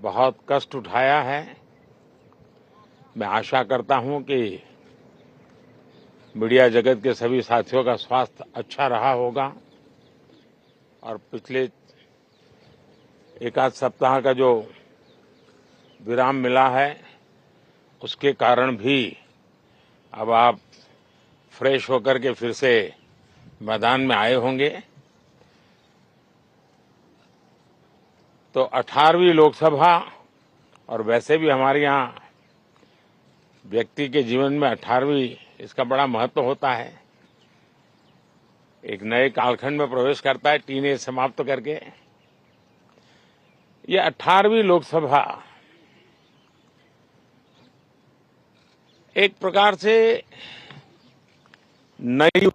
बहुत कष्ट उठाया है। मैं आशा करता हूं कि मीडिया जगत के सभी साथियों का स्वास्थ्य अच्छा रहा होगा और पिछले एक आध सप्ताह का जो विराम मिला है उसके कारण भी अब आप फ्रेश होकर के फिर से मैदान में आए होंगे। तो 18वीं लोकसभा, और वैसे भी हमारे यहाँ व्यक्ति के जीवन में 18वीं इसका बड़ा महत्व होता है। एक नए कालखंड में प्रवेश करता है टीनेज समाप्त करके। ये 18वीं लोकसभा एक प्रकार से नई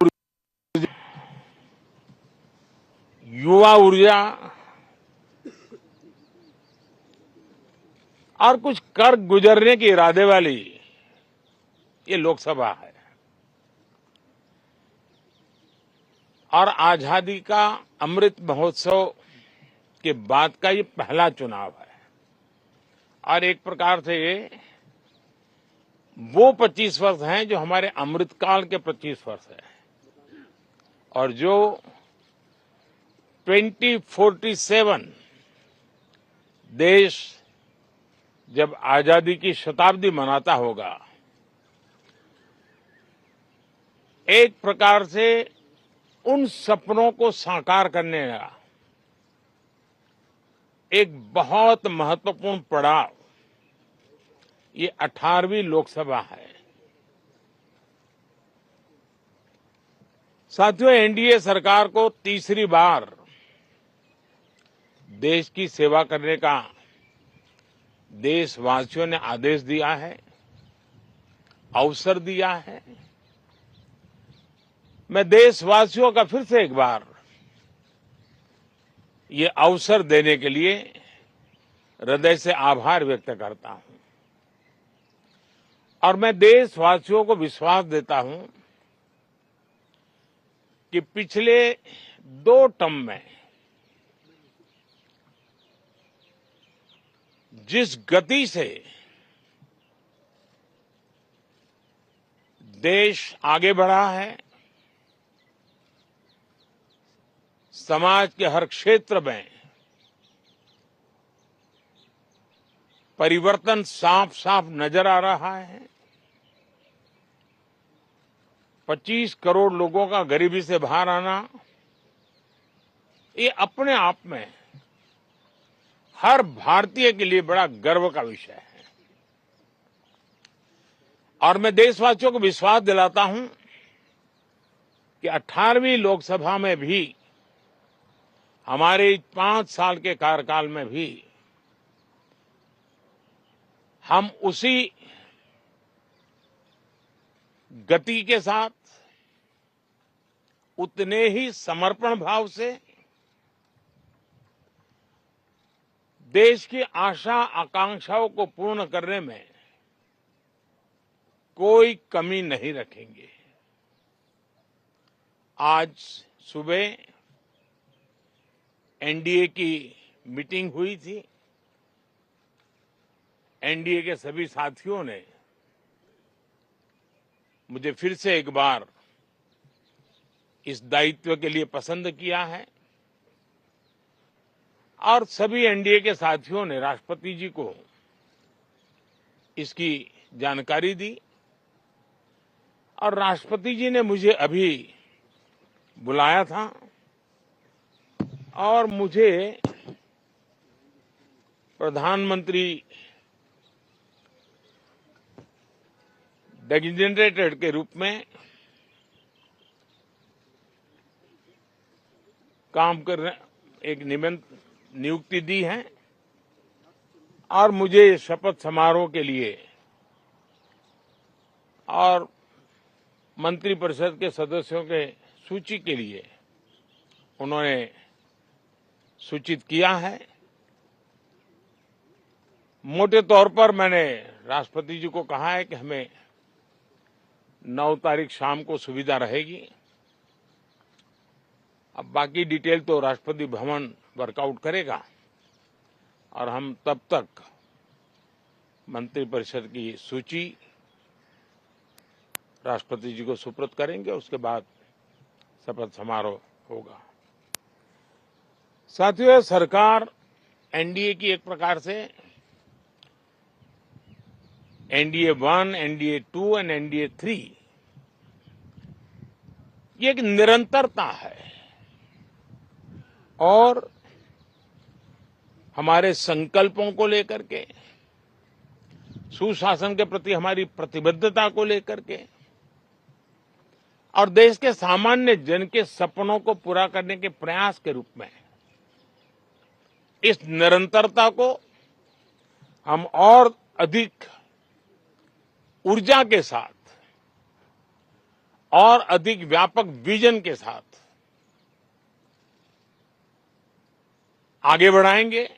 युवा ऊर्जा और कुछ कर गुजरने के इरादे वाली ये लोकसभा है और आजादी का अमृत महोत्सव के बाद का ये पहला चुनाव है और एक प्रकार से ये वो 25 वर्ष हैं जो हमारे अमृतकाल के 25 वर्ष हैं और जो 2047 देश जब आजादी की शताब्दी मनाता होगा, एक प्रकार से उन सपनों को साकार करने का एक बहुत महत्वपूर्ण पड़ाव ये 18वीं लोकसभा है। साथियों, एनडीए सरकार को तीसरी बार देश की सेवा करने का देशवासियों ने आदेश दिया है, अवसर दिया है। मैं देशवासियों का फिर से एक बार ये अवसर देने के लिए हृदय से आभार व्यक्त करता हूं और मैं देशवासियों को विश्वास देता हूं कि पिछले 2 टर्म में जिस गति से देश आगे बढ़ा है, समाज के हर क्षेत्र में परिवर्तन साफ साफ नजर आ रहा है। 25 करोड़ लोगों का गरीबी से बाहर आना ये अपने आप में हर भारतीय के लिए बड़ा गर्व का विषय है और मैं देशवासियों को विश्वास दिलाता हूं कि 18वीं लोकसभा में भी हमारे 5 साल के कार्यकाल में भी हम उसी गति के साथ उतने ही समर्पण भाव से देश की आशा आकांक्षाओं को पूर्ण करने में कोई कमी नहीं रखेंगे। आज सुबह एनडीए की मीटिंग हुई थी। एनडीए के सभी साथियों ने मुझे फिर से एक बार इस दायित्व के लिए पसंद किया है और सभी एनडीए के साथियों ने राष्ट्रपति जी को इसकी जानकारी दी और राष्ट्रपति जी ने मुझे अभी बुलाया था और मुझे प्रधानमंत्री डेजिग्नेटेड के रूप में काम करने एक नियुक्ति दी है और मुझे शपथ समारोह के लिए और मंत्रिपरिषद के सदस्यों के सूची के लिए उन्होंने सूचित किया है। मोटे तौर पर मैंने राष्ट्रपति जी को कहा है कि हमें 9 तारीख शाम को सुविधा रहेगी। अब बाकी डिटेल तो राष्ट्रपति भवन वर्कआउट करेगा और हम तब तक मंत्रिपरिषद की सूची राष्ट्रपति जी को सुपुर्द करेंगे। उसके बाद शपथ समारोह होगा। साथियों, सरकार एनडीए की एक प्रकार से एनडीए 1, एनडीए 2 और एनडीए 3 ये एक निरंतरता है और हमारे संकल्पों को लेकर के, सुशासन के प्रति हमारी प्रतिबद्धता को लेकर के और देश के सामान्य जन के सपनों को पूरा करने के प्रयास के रूप में इस निरंतरता को हम और अधिक ऊर्जा के साथ और अधिक व्यापक विजन के साथ आगे बढ़ाएंगे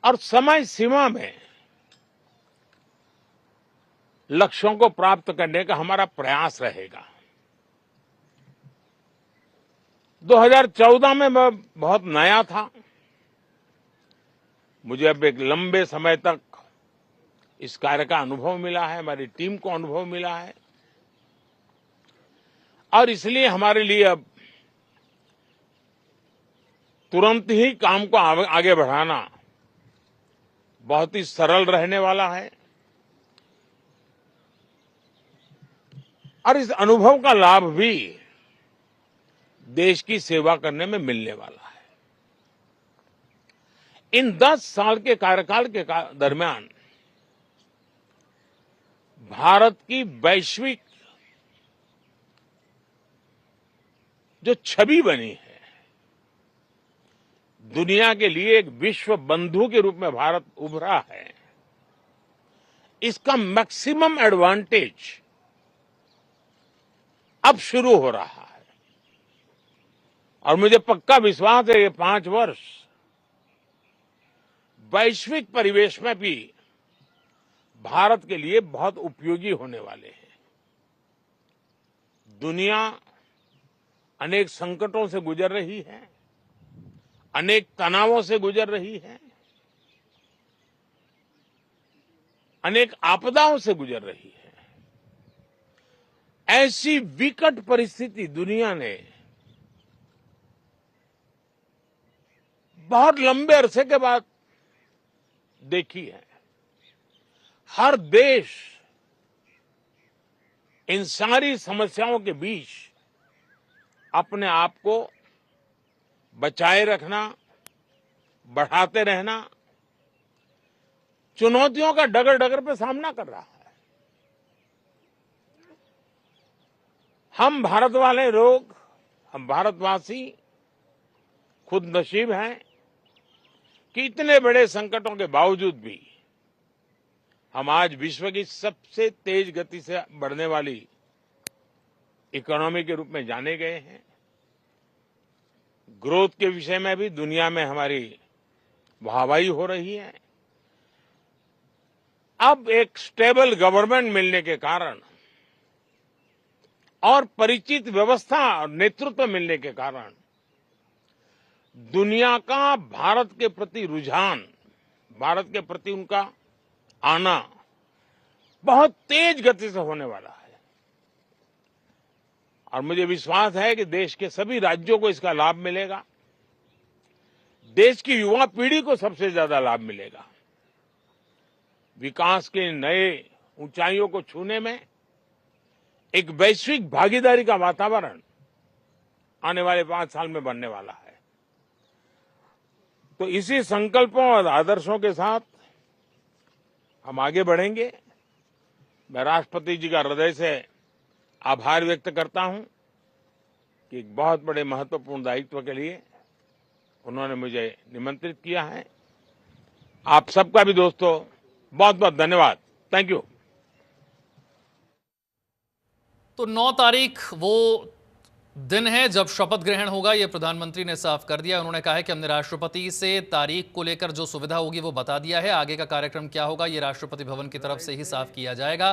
और समय सीमा में लक्ष्यों को प्राप्त करने का हमारा प्रयास रहेगा। 2014 में मैं बहुत नया था। मुझे अब एक लंबे समय तक इस कार्य का अनुभव मिला है, हमारी टीम को अनुभव मिला है और इसलिए हमारे लिए अब तुरंत ही काम को आगे बढ़ाना बहुत ही सरल रहने वाला है और इस अनुभव का लाभ भी देश की सेवा करने में मिलने वाला है। इन 10 साल के कार्यकाल के दरमियान भारत की वैश्विक जो छवि बनी है, दुनिया के लिए एक विश्व बंधु के रूप में भारत उभरा है, इसका मैक्सिमम एडवांटेज अब शुरू हो रहा है और मुझे पक्का विश्वास है ये 5 वर्ष वैश्विक परिवेश में भी भारत के लिए बहुत उपयोगी होने वाले हैं। दुनिया अनेक संकटों से गुजर रही है, अनेक तनावों से गुजर रही है, अनेक आपदाओं से गुजर रही है। ऐसी विकट परिस्थिति दुनिया ने बहुत लंबे अरसे के बाद देखी है। हर देश इन सारी समस्याओं के बीच अपने आप को बचाए रखना, बढ़ाते रहना, चुनौतियों का डगर डगर पे सामना कर रहा है। हम भारत वाले लोग, हम भारतवासी खुद नसीब हैं कि इतने बड़े संकटों के बावजूद भी हम आज विश्व की सबसे तेज गति से बढ़ने वाली इकोनॉमी के रूप में जाने गए हैं। ग्रोथ के विषय में भी दुनिया में हमारी वाहवाही हो रही है। अब एक स्टेबल गवर्नमेंट मिलने के कारण और परिचित व्यवस्था और नेतृत्व मिलने के कारण दुनिया का भारत के प्रति रुझान, भारत के प्रति उनका आना बहुत तेज गति से होने वाला है और मुझे विश्वास है कि देश के सभी राज्यों को इसका लाभ मिलेगा। देश की युवा पीढ़ी को सबसे ज्यादा लाभ मिलेगा। विकास के नए ऊंचाइयों को छूने में एक वैश्विक भागीदारी का वातावरण आने वाले 5 साल में बनने वाला है। तो इसी संकल्पों और आदर्शों के साथ हम आगे बढ़ेंगे। मैं राष्ट्रपति जी का हृदय से आभार व्यक्त करता हूं कि एक बहुत बड़े महत्वपूर्ण दायित्व के लिए उन्होंने मुझे निमंत्रित किया है। आप सबका भी दोस्तों बहुत बहुत धन्यवाद। Thank you. तो 9 तारीख वो दिन है जब शपथ ग्रहण होगा, ये प्रधानमंत्री ने साफ कर दिया। उन्होंने कहा है कि हमने राष्ट्रपति से तारीख को लेकर जो सुविधा होगी वो बता दिया है। आगे का कार्यक्रम क्या होगा ये राष्ट्रपति भवन की तरफ से ही साफ किया जाएगा।